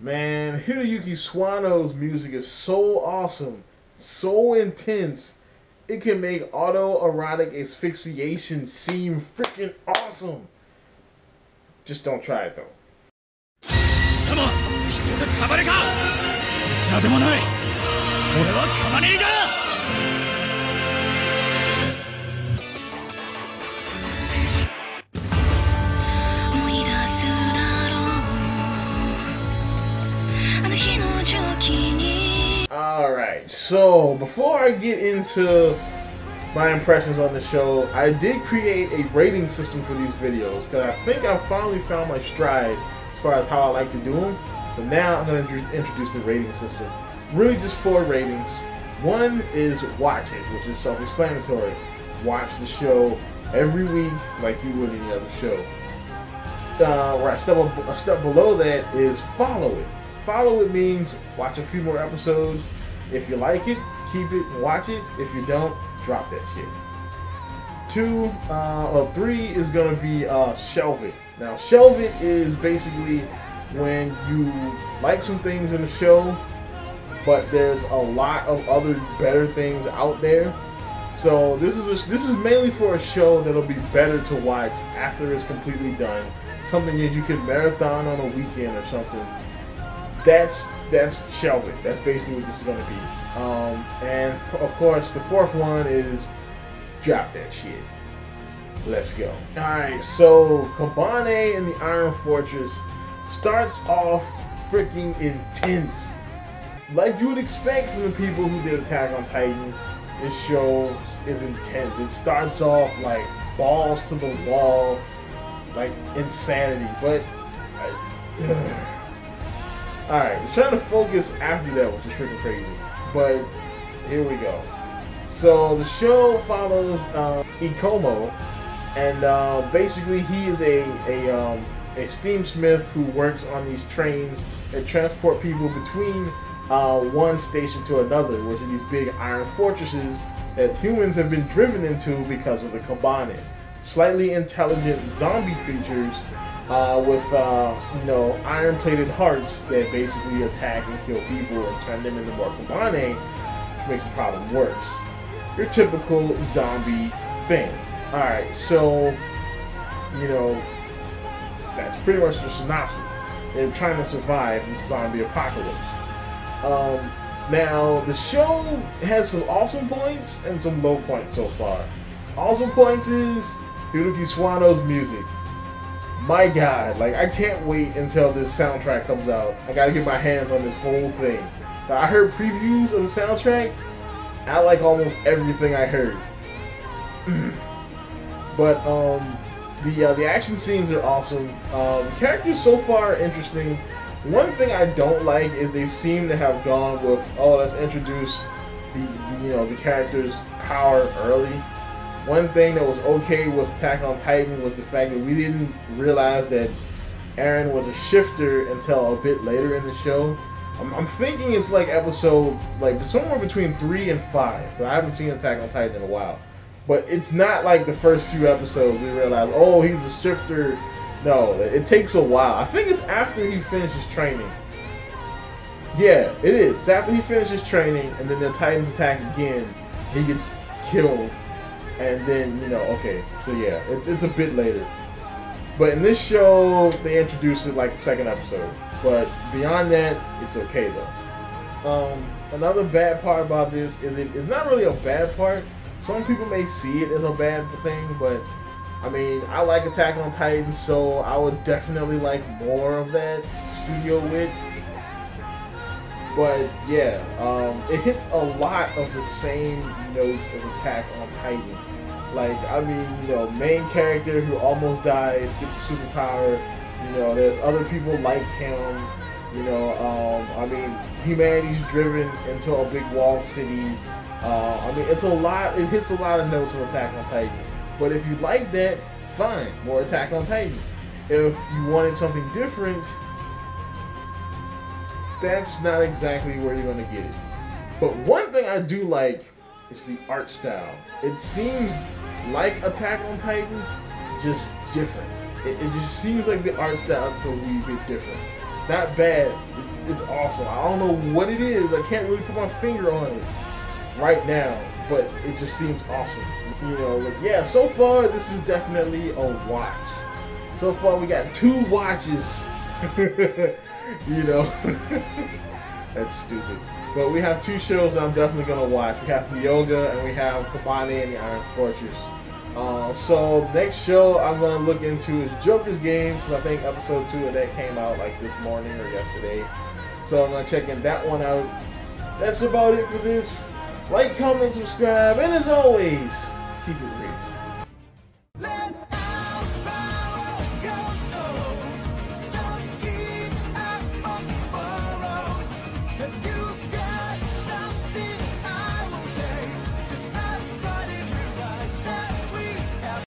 Man, Hideyuki Swano's music is so awesome, so intense. It can make autoerotic asphyxiation seem freaking awesome. Just don't try it though. 貴様人がカバネかどちらでもない俺はカバネリだ思い出すだろうあの日の蒸気に Alright, so before I get into my impressions on the show, I did create a rating system for these videos because I think I finally found my stride as far as how I like to do them. So now I'm going to introduce the rating system. Really just 4 ratings. One is watch it, which is self-explanatory. Watch the show every week like you would any other show. Where a step below that is follow it. Follow it means watch a few more episodes. If you like it, keep it and watch it. If you don't, drop that shit. 3 is gonna be shelve it. Now shelve it is basically when you like some things in the show, but there's a lot of other better things out there. So this is mainly for a show that'll be better to watch after it's completely done. Something that you could marathon on a weekend or something. That's shelve it. That's basically what this is gonna be. And of course, the 4th one is drop that shit. Let's go. Alright, so Kabane and the Iron Fortress starts off freaking intense. Like you would expect from the people who did Attack on Titan, this show is intense. It starts off like balls to the wall, like insanity. But alright, I'm trying to focus after that, which is freaking crazy. But here we go. So the show follows Ikomo, and basically he is a steamsmith who works on these trains that transport people between one station to another, which are these big iron fortresses that humans have been driven into because of the Kabane. Slightly intelligent zombie creatures with iron-plated hearts that basically attack and kill people and turn them into more Kabane, which makes the problem worse. Your typical zombie thing. Alright, so, that's pretty much the synopsis. They're trying to survive this zombie apocalypse. Now, the show has some awesome points and some low points so far. Awesome points is Hideyuki Swano's music. My God, like I can't wait until this soundtrack comes out. I gotta get my hands on this whole thing. Now, I heard previews of the soundtrack. I like almost everything I heard. But the action scenes are awesome. Characters so far are interesting. One thing I don't like is they seem to have gone with, oh, let's introduce the character's power early. One thing that was okay with Attack on Titan was the fact that we didn't realize that Eren was a shifter until a bit later in the show. I'm thinking it's like episode, like somewhere between 3 and 5, but I haven't seen Attack on Titan in a while. But it's not like the first few episodes we realize, oh, he's a shifter. No, it takes a while. I think it's after he finishes training. Yeah, it is. It's after he finishes training, and then the Titans attack again. He gets killed, and then okay. So yeah, it's a bit later. But in this show, they introduce it like the 2nd episode. But beyond that, it's okay though. Another bad part about this is it's not really a bad part. Some people may see it as a bad thing, but I mean, I like Attack on Titan, so I would definitely like more of that studio wit. But yeah, it hits a lot of the same notes as Attack on Titan. Like, I mean, main character who almost dies gets a superpower. There's other people like him. I mean, humanity's driven into a big walled city. I mean, it's a lot. It hits a lot of notes of Attack on Titan. But if you like that, fine, more Attack on Titan. If you wanted something different, that's not exactly where you're gonna get it. But one thing I do like is the art style. It seems like Attack on Titan, just different. It just seems like the art style is a wee bit different. not bad. It's awesome. I don't know what it is. I can't really put my finger on it right now, but it just seems awesome. You know, like, yeah, so far this is definitely a watch. So far we got 2 watches. You know, that's stupid. But we have 2 shows that I'm definitely gonna watch. We have Yoga and we have Kabane and the Iron Fortress. So next show I'm gonna look into is Joker's Game, because I think episode 2 of that came out like this morning or yesterday. So I'm gonna check in that one out. That's about it for this. Like, comment, subscribe, and as always, keep it real.